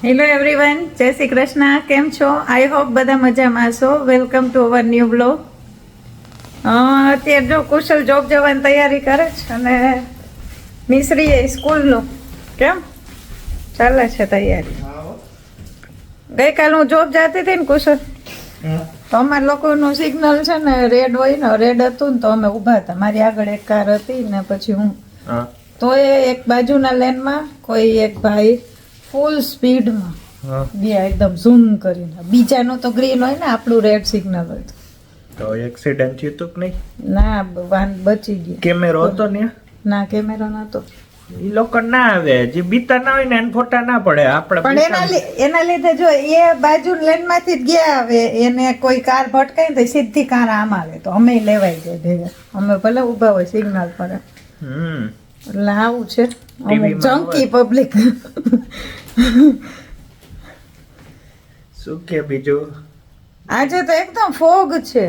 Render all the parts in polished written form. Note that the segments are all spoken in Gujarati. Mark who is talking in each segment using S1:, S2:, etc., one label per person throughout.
S1: હેલો એવરીવન, જય શ્રી કૃષ્ણ. કેમ છો? આઈ હોપ બધા મજામાં છો. Welcome to our new blog. અત્યારે જો કુશલ જોબ જવાની તૈયારી કરે છે અને મિશ્રી એ સ્કૂલનું કેમ ચાલે છે તૈયારી. ગઈકાલ હું જોબ જતી હતી ને કુશલ, તો અમારા લોકોનું સિગ્નલ છે ને રેડ હોય ને, રેડ હતું ને તો અમે ઊભા હતા. મારી આગળ એક કાર હતી ને પછી હું તો એ એક બાજુના લેનમાં કોઈ એક ભાઈ ફૂલ સ્પીડમાં ગયા એકદમ ઝૂમ કરીને. બીજાનું તો ગ્રીન હોય ને, આપણું રેડ સિગ્નલ હોય.
S2: તો એક્સિડન્ટ થયું તું કે નહીં?
S1: ના, વાન બચી ગઈ.
S2: કેમેરો હતો ને?
S1: ના, કેમેરો નતો.
S2: ઈ લોકો ના આવે, જે બીતા ના હોય ને એને ફોટા ના પડે. આપણે
S1: પણ એના લીધે જો એ બાજુ લેન માંથી જ ગયા આવે, એને કોઈ કાર ભટકાય તો સીધી કાર આમ આવે તો અમે લેવાઈ જાય ભેગા. અમે ભલે ઉભા હોય સિગ્નલ પર. એટલે આવું છે અમુક જંકી પબ્લિક.
S2: શું કે બીજું?
S1: આજે તો એકદમ ફોગ છે.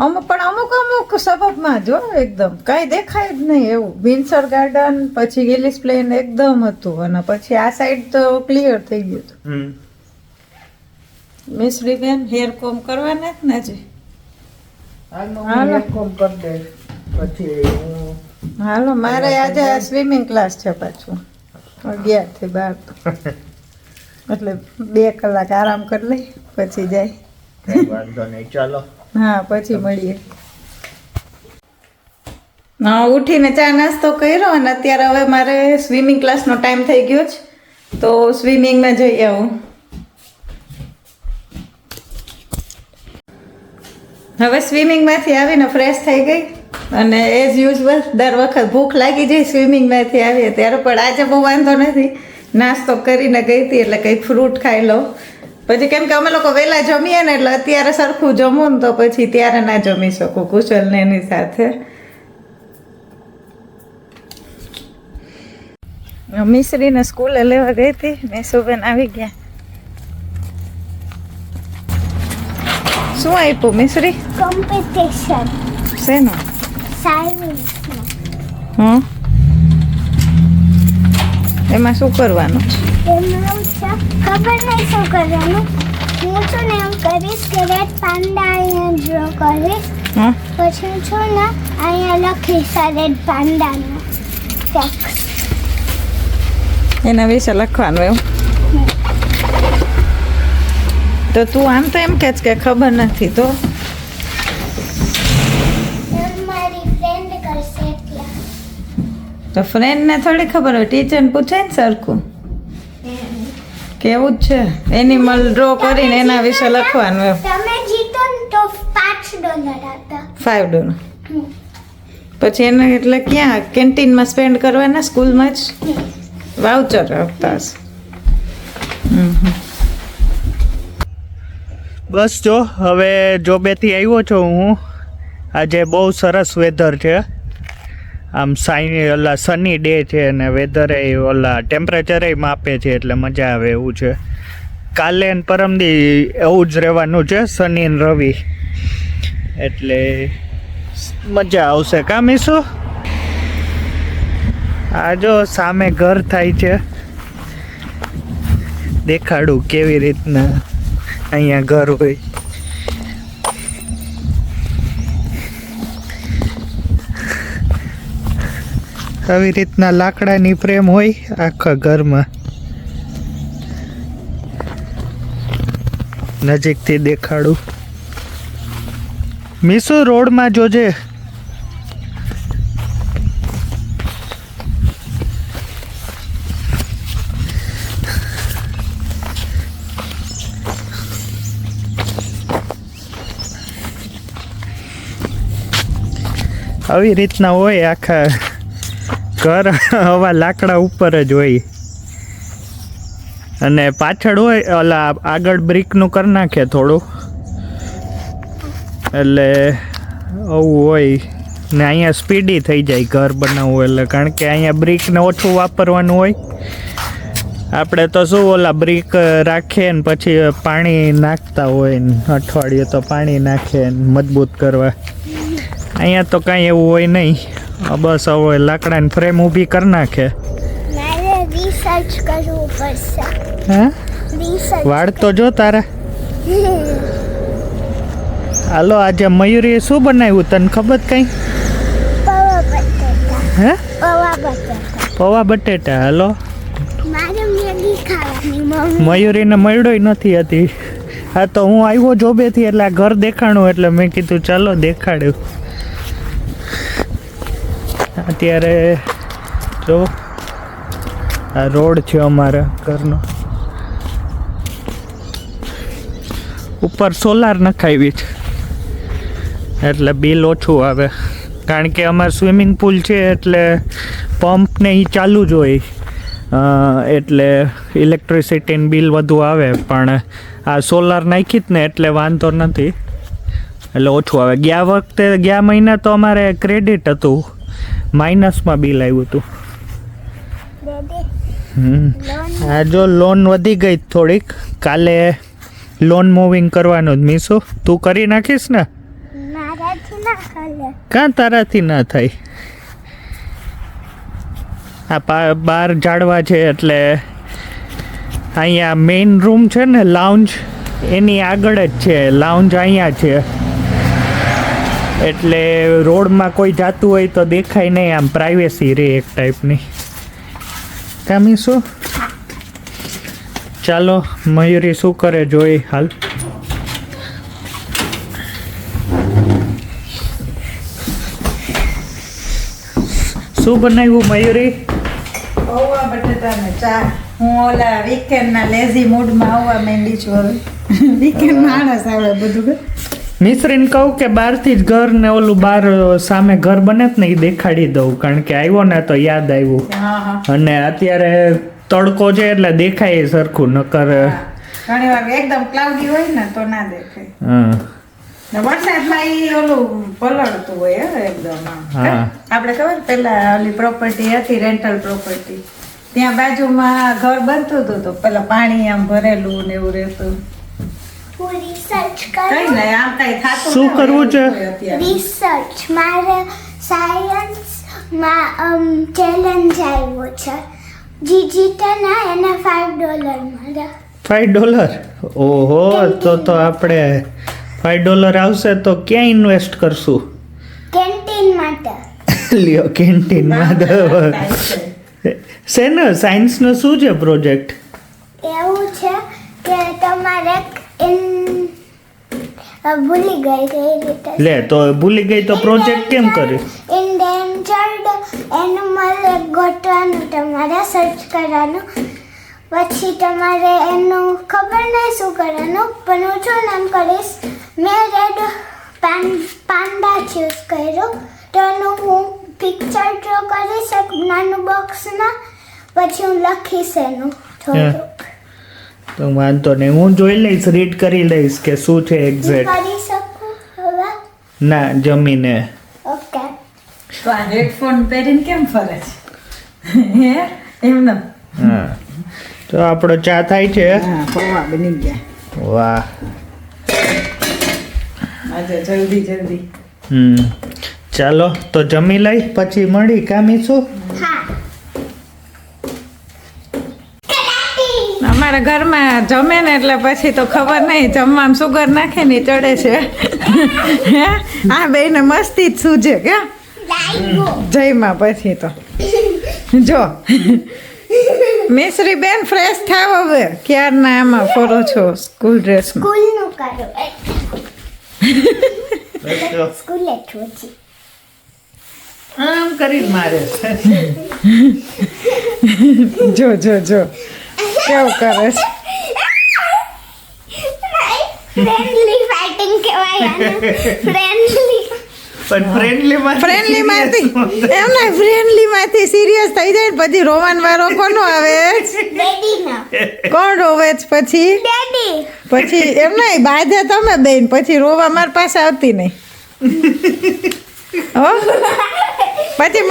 S1: અમુક સબબમાં જો એકદમ કઈ દેખાય જ નહીં એવું. વિન્સર ગાર્ડન, પછી ગિલિસ પ્લેન એકદમ હતું અને પછી આ સાઈડ તો ક્લિયર થઈ ગયું હતું. મિશ્રી બેન હેર કોમ કરવાના જ ને હજી?
S2: હાલો કોમ કરી દે પછી હું.
S1: હાલો, મારે આજે સ્વિમિંગ ક્લાસ છે પાછું 11 થી 12, એટલે 2 કલાક આરામ કરી લઈ પછી જાય.
S2: વાંધો નહીં, ચાલો.
S1: હા, પછી મળીએ. હા, ઉઠીને ચા નાસ્તો કર્યો અને અત્યારે હવે મારે સ્વિમિંગ ક્લાસનો ટાઈમ થઈ ગયો છે, તો સ્વિમિંગમાં જઈ આવું. હવે સ્વિમિંગમાંથી આવીને ફ્રેશ થઈ ગઈ અને એઝ યુઝ્યુઅલ દર વખત ભૂખ લાગી જાય સ્વિમિંગમાંથી આવીએ ત્યારે, પણ આજે બહુ વાંધો નથી. નાસ્તો કરીને ગઈ હતી એટલે કંઈક ફ્રૂટ ખાઈ લઉં. પછી કેમ કે અમે લોકો વહેલા જમીએ ને એટલે અત્યારે સરખું જમવું ને તો પછી ત્યારે ના જમી શકું કુશલને એની સાથે. મિશ્રીને સ્કૂલે લેવા ગઈ હતી, મેસુબેન આવી ગયા. શું આપ્યું મિશ્રી?
S3: કોમ્પિટિશન.
S1: શેનું?
S3: સાયન્સ.
S1: એમાં શું કરવાનું છે?
S3: એમાં ખબર નહીં શું કરવાનું. હું છું ને એમ કરીશ કે રેડ પાંડા અહીંયા ડ્રો કરીશ, પછી હું છું ને અહીંયા લખીશ રેડ પાંડાનું ટેક્સ્ટ.
S1: એના વિશે લખવાનું એવું? તો તું આમ તો એમ કે છે કે ખબર નથી તો
S3: મારી ફ્રેન્ડ કરશે એટલે.
S1: તો ફ્રેન્ડને થોડી ખબર હોય, ટીચરને પૂછે ને સરખું કેવું જ છે. એનિમલ ડ્રો કરીને એના વિશે લખવાનું એમ.
S3: તમે જીતો ને તો $5 હતા.
S1: $5. પછી એને એટલે ક્યાં કેન્ટીનમાં સ્પેન્ડ કરવાના? સ્કૂલમાં જ વાઉચર આપતા હશે.
S2: બસ જો હવે જોબેથી આવ્યો છું હું. આજે બહુ સરસ વેધર છે, આમ સની ડે છે અને વેધરે ઓલા ટેમ્પરેચરે માપે છે એટલે મજા આવે એવું છે. કાલે ને પરમદી એવું જ રહેવાનું છે, શનિ ને રવિ, એટલે મજા આવશે. કામીશું આ જો સામે ઘર થાય છે, દેખાડું કેવી રીતના અહીંયા ઘર હોય. આવી રીતના લાકડાની ફ્રેમ હોય આખા ઘરમાં. નજીકથી દેખાડું. મીસુ રોડમાં જોજે. આવી રીતના હોય આખા ઘર, હવા લાકડા ઉપર જ હોય. અને પાછળ હોય ઓલા આગળ બ્રિકનું કરી નાખે થોડું, એટલે આવું હોય. ને અહીંયા સ્પીડી થઈ જાય ઘર બનાવવું એટલે, કારણ કે અહીંયા બ્રિકને ઓછું વાપરવાનું હોય. આપણે તો શું ઓલા બ્રિક રાખીએ ને પછી પાણી નાખતા હોય ને અઠવાડિયે તો પાણી નાખે ને મજબૂત કરવા. અહીંયા તો કાંઈ એવું હોય નહીં, બસ હવે લાકડાની ફ્રેમ ઊભી કરી નાખે.
S3: મારે રિસર્ચ કરવું કરવું પડશે
S2: હા
S3: રિસર્ચ
S2: વાળ તો જો તારા. હાલો આજે મયુરીએ શું બનાવ્યું તને ખબર કઈ?
S3: પૌવા બટેટા
S2: હે
S3: પૌવા બટેટા
S2: પૌવા બટેટા. હાલો
S3: મારે મેગી ખાવાની મમ્મી
S2: મયુરીને મળ્યો નથી હતી. હા તો હું આવ્યો જોબેથી એટલે આ ઘર દેખાણું એટલે મેં કીધું ચાલો દેખાડ્યું. અત્યારે જો આ રોડ છે અમારા ઘરનો. ઉપર સોલાર નખાવી છે એટલે બિલ ઓછું આવે કારણ કે અમારે સ્વિમિંગ પુલ છે એટલે પંપ ને એ ચાલુ જ હોય એટલે ઇલેક્ટ્રિસિટીનું બિલ વધુ આવે. પણ આ સોલાર નાખી જ ને એટલે વાંધો નથી એટલે ઓછું આવે. ગયા મહિના તો અમારે ક્રેડિટ હતું, માઇનસમાં બિલ આવ્યું હતું. આ જો લોન વધી ગઈ થોડીક, કાલે લોન મૂવિંગ કરવાનું જ. મીસુ તું કરી નાખીશ ને?
S3: મારાથી ના ખાલે
S2: કાં તારાથી ના થાય? આ બાર ઝાડવા છે એટલે અહીંયા મેઇન રૂમ છે ને લાઉન્જ એની આગળ જ છે. લાઉન્જ અહીંયા છે એટલે રોડમાં કોઈ જાતું હોય તો દેખાય નહીં, આમ પ્રાઇવેસી રહે એક ટાઈપની. કામી શું? ચાલો મયુરી શું કરે જોઈ હાલ. શું બનાવ્યું મયુરી?
S1: પૌવા બટેટા ને ચા. હું ઓલા વીકેન્ડના લેઝી મૂડમાં આવવા માંડી છું હવે. વીકેન્ડ માણસ આવે બધું.
S2: મિશ્રીને કહું કે બહારથી જ ઘર ને ઓલું બહાર સામે ઘર બને જ ને એ દેખાડી દઉં કારણ કે આવ્યો ને તો યાદ આવ્યું.
S1: હા હા
S2: અને અત્યારે તડકો છે એટલે દેખાય સરખું, નકર
S1: ઘણી વાર એકદમ ક્લાઉડી હોય ને તો ના દેખાય.
S2: હા
S1: ને વરસાદમાં ઈ ઓલું પલળતું હોય હે એકદમ આમ.
S2: હા.
S1: આપણે ખબર પેલા ઓલી પ્રોપર્ટી હતી રેન્ટલ પ્રોપર્ટી, ત્યાં બાજુમાં ઘર બનતું હતું તો પેલા પાણી આમ ભરેલું ને એવું રહેતું.
S3: હું રિસર્ચ
S1: કઈ
S3: કરું
S1: નહીં આમ કઈ થાતું
S2: શું
S1: ના
S2: કરવું
S1: હોય
S2: છે?
S1: અત્યારે.
S3: રિસર્ચ મારે સાયન્સમાં ચેલેન્જ આવ્યો છે. જે જીતે ને એને $5 મળે.
S2: $5? ઓહો, તો આપણે $5 આવશે તો ક્યાં ઇન્વેસ્ટ કરશું?
S3: કેન્ટીન માટે
S2: લ્યો કેન્ટીનમાં. શેનો સાયન્સનો શું છે પ્રોજેક્ટ?
S3: એવું છે કે તમારે ભૂલી ગઈ કઈ રીતે
S2: લે તો ભૂલી ગઈ તો પ્રોજેક્ટ કેમ કર્યું?
S3: ઇન્ડેન્જર્ડ એનિમલ ગોતવાનું, તમારે સર્ચ કરવાનું. પછી તમારે એનું ખબર નહીં શું કરવાનું, પણ હું શું નામ કરીશ, મેં રેડ પાંડા ચૂઝ કર્યો તો એનું હું પિક્ચર ડ્રો કરીશ એક નાનું બોક્સમાં, પછી હું લખીશ એનું થોડુંક.
S2: તો વાંધો નહીં, હું જોઈ લઈશ, રીડ કરી લઈશ કે શું છે એક્ઝેક્ટ.
S3: કરી શકું હવે?
S2: ના જમીને.
S3: ઓકે.
S1: તો આ હેડફોન પહેરીને કેમ ફરે છે? હે એમને
S2: હા તો આપણો ચા થાય છે.
S1: હા પૌવા બની ગયા
S2: વાહ.
S1: આજે જલ્દી જલ્દી.
S2: ચાલો તો જમી લઈ પછી મળી. કામીશું?
S3: હા.
S1: અમારા ઘરમાં જમે ને એટલે પછી તો ખબર નહીં જમવામાં સુગર નાખે ને ચડે છે. હે આ બેને મસ્તી જ સૂજે કે જયમાં પછી તો જો મિશ્રી બેન ફ્રેશ થાવ હવે. ક્યારના આમાં ફરો છો સ્કૂલ ડ્રેસમાં.
S3: સ્કૂલનું કરો સ્કૂલે છું.
S2: આમ કરીને મારે
S1: જો જો જો કેવું કરે છે.
S3: ફ્રેન્ડલી ફાઇટિંગ કહેવાય આને. ફ્રેન્ડલી
S2: પણ
S1: ફ્રેન્ડલી માંથી એમ ના ફ્રેન્ડલી માંથી સિરિયસ થઈ જાય ને પછી રોવાન વારો કોનો આવે?
S3: ડેડી ના
S1: કોણ રોવે છે પછી?
S3: ડેડી.
S1: પછી એમ નહીં બાધે તમે બેન પછી રોવા મારી પાસે આવતી નહીં. હો પછી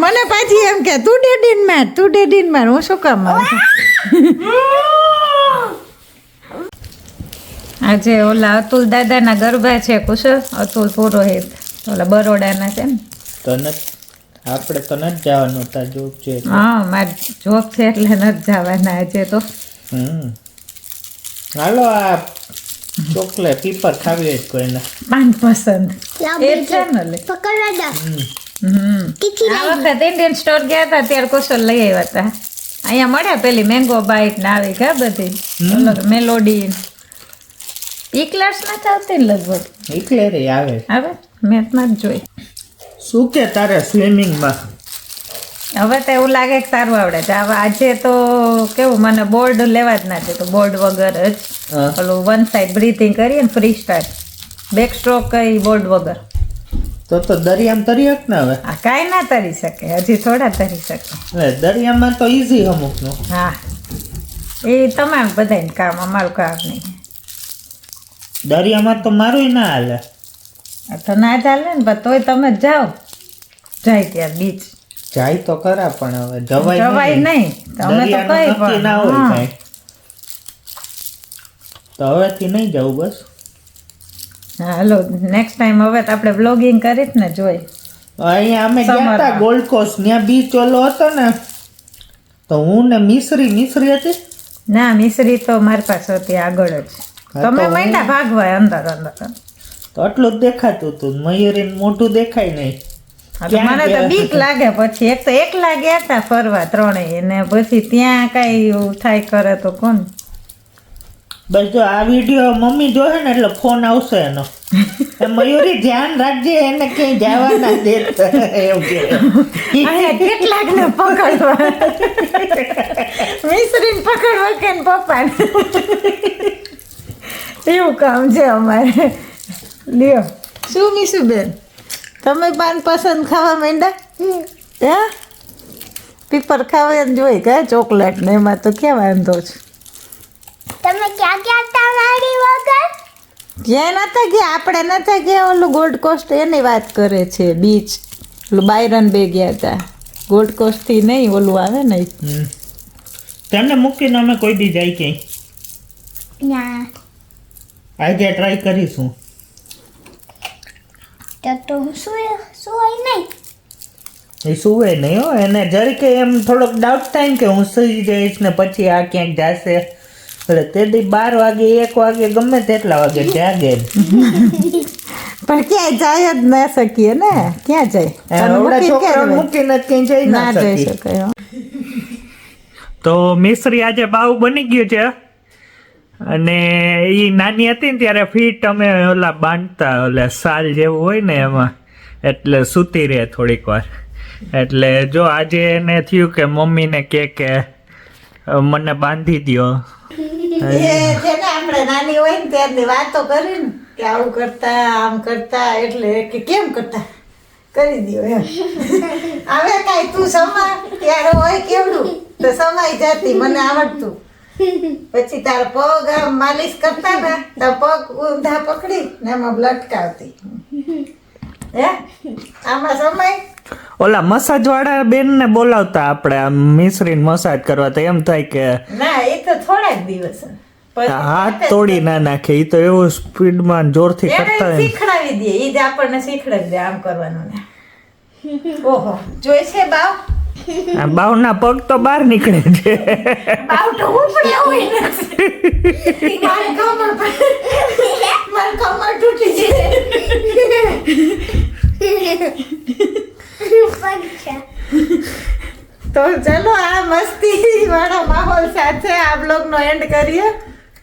S1: મને પાછી એમ કે તું ડેડીન માર હું શું કામ મારું? આજે ઓલા અતુલ દાદાના ગરબા છે કુશળ, અતુલ પુરોહિત ઓલા બરોડાના છે ને.
S2: તો આપણે તો નથી જવાનું હતા જોબ છે એટલે.
S1: હા મારી જોબ છે એટલે નથી જવાના આજે તો.
S2: હાલો આ ચોકલેટ પીપર ખાવી હોય કોઈને.
S1: પાન પસંદ
S3: લાવ
S1: એ જ
S3: બીજું.
S1: છે ને લે.
S3: પકડવા દો તીખી
S1: આ
S3: લાગી.
S1: વખત ઇન્ડિયન સ્ટોર ગયા હતા ત્યારે કુશલ લઈ આવ્યા હતા. અહીંયા મળ્યા પેલી મેંગો બાઈટ ને આવી કા બધી અલગ મેલોડી ઇક્લર્સ ના ચાલતી ને લગભગ
S2: એટલે રે આવે.
S1: હવે મેથમાં જ જોઈ.
S2: શું કે તારે સ્વિમિંગમાં?
S1: હવે તો એવું લાગે કે સારું આવડે છે. હવે આજે તો કેવું મને બોર્ડ લેવા જ ના દે તો બોર્ડ વગર જ
S2: હા.
S1: ઓલું વન સાઈડ બ્રીથિંગ કરીએ ને ફ્રી સ્ટાઇલ બેક સ્ટ્રોક કઈ બોર્ડ વગર.
S2: તો દરિયામાં તરી હક ને હવે.
S1: આ કાંઈ ના તરી શકે હજી થોડા તરી શકે.
S2: એટલે દરિયામાં તો ઈઝી અમુકનું.
S1: હા એ તમામ બધાને કામ અમારું કામ નહીં.
S2: દરિયામાં તો મારું ના હાલે.
S1: આ તો ના ચાલે ને પણ તોય તમે જ જાઓ જાય ત્યાં બીચ
S2: જાય તો ખરા પણ હવે જવાય
S1: જવાય નહીં તો અમે તો
S2: દરિયાનું
S1: કઈ
S2: નક્કી ના હોય
S1: પણ
S2: કાંઈ. તો હવેથી નહીં જવું બસ.
S1: હા હાલો નેક્સ્ટ ટાઈમ હવે તો આપણે બ્લોગિંગ કરીશ ને જોઈ.
S2: અહીંયા અમે ગયા હતા
S1: સમરમાં.
S2: ગોલ્ડ કોસ્ટ ત્યાં બીચ ઓલો હતો ને તો હું ને મિશ્રી હતી.
S1: ના મિશ્રી તો મારી પાસે હતી આગળ જ.
S2: હા,
S1: તમે
S2: તો હું-
S1: માંડ્યા ભાગવા અંદર અંદર
S2: તો આટલું જ દેખાતું હતું મયુરીને મોટું દેખાય નહીં.
S1: હા, તો
S2: ક્યાં
S1: મને તો
S2: ગયા?
S1: બીક લાગે પછી એક તો એકલા ગયા હતા ફરવા ત્રણેય ને પછી ત્યાં કઈ એવું થાય કરે તો કોણ.
S2: બસ જો આ વિડીયો મમ્મી જોહે ને એટલે ફોન આવશે એનો એ મયુરી ધ્યાન રાખજે એને ક્યાંય જવા ના દે એમ કે.
S1: અહીંયા કેટલાક ને પકડવા મિશ્રીને પકડવા કે ને પપ્પાને એવું કામ છે અમારે. લ્યો શું મીસુ બેન તમે પાન પસંદ ખાવા માંડ્યા હે પીપર ખાવા એમ જોઈ કે ચોકલેટ ને એમાં તો ક્યાં વાંધો છે.
S3: તમે ક્યાં ગયા હતા વાડી વગર?
S1: ક્યાંય નતા ગયા આપણે નતા ગયા ઓલું ગોલ્ડ કોસ્ટ એની વાત કરે છે બીચ ઓલું બાયરન બે ગયા હતા ગોલ્ડ કોસ્ટ થી નહીં ઓલું આવે ને
S2: તને મૂકીને અમે કોઈ દી જાય ક્યાંય
S3: ના
S2: આજે ટ્રાય કરીશું.
S3: તો હું સુઈ નહીં.
S2: એ સુવે નહીં હો એને જરીકે એમ થોડોક ડાઉટ થાય ને કે હું સુઈ જઈશ ને પછી આ ક્યાંક જાશે એટલે તે દી 12 વાગે 1 વાગે ગમે તેટલા વાગે જાગે જ.
S1: પણ ક્યાંય જાય જ ના શકીએ ને ક્યાં જાય તને
S2: આવડા
S1: મૂકીને
S2: છોકરાઓને
S1: ક્યાં
S2: મૂકીને જ ક્યાંય જઈ
S1: ના
S2: ના
S1: જઈ
S2: શકી.
S1: શકાય હો.
S2: તો મિશ્રી આજે બાવ બની ગયું છે અને એ નાની હતી ને ત્યારે ફીટ અમે ઓલા બાંધતા ઓલા સાલ જેવું હોય ને એમાં એટલે સૂતી રહે થોડીક વાર એટલે જો આજે એને થયું કે મમ્મીને કે મને બાંધી દ્યો.
S1: એ છે ને આપણે નાની હોય ને ત્યારની વાતો કરી ને કે આવું કરતા આમ કરતા એટલે કે કેમ કરતા કરી દો એમ હવે કાંઈ તું સમા ત્યારે હોય કેવડું તો સમાઈ જાતી મને આવડતું પછી તારા પગ આમ માલિશ કરતા ને તો પગ ઊંધા પકડી ને એમાં લટકાવતી હે આમાં સમય
S2: ઓલા મસાજ વાળા બેન ને બોલાવતા આપણે આમ મિશ્રીને મસાજ કરવા તો એમ થાય કે
S1: ના એ તો થોડા જ દિવસ પછી
S2: હાથ તોડી ના નાખે એ તો એવું સ્પીડમાં જોરથી
S1: એને
S2: કરતા હોય ને.
S1: શીખડાવી દે એ જ આપણને શીખડાવી દે આમ કરવાનું ને ઓહો જોઈ છે બાવ
S2: આ બાવના પગ તો બહાર નીકળે છે.
S1: બાવ તો ઉપડે હોય નથી મારી કમર તૂટી છે તો ચલો આ મસ્તી વાળા માહોલ સાથે આ બ્લોગનો એન્ડ કરીએ.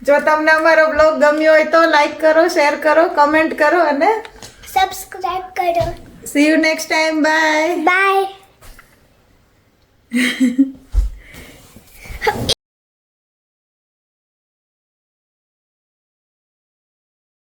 S1: જો તમને અમારો બ્લોગ ગમ્યો હોય તો લાઈક કરો શેર કરો કમેન્ટ કરો અને
S3: સબસ્ક્રાઇબ કરો.
S1: C you next time bye
S3: bye.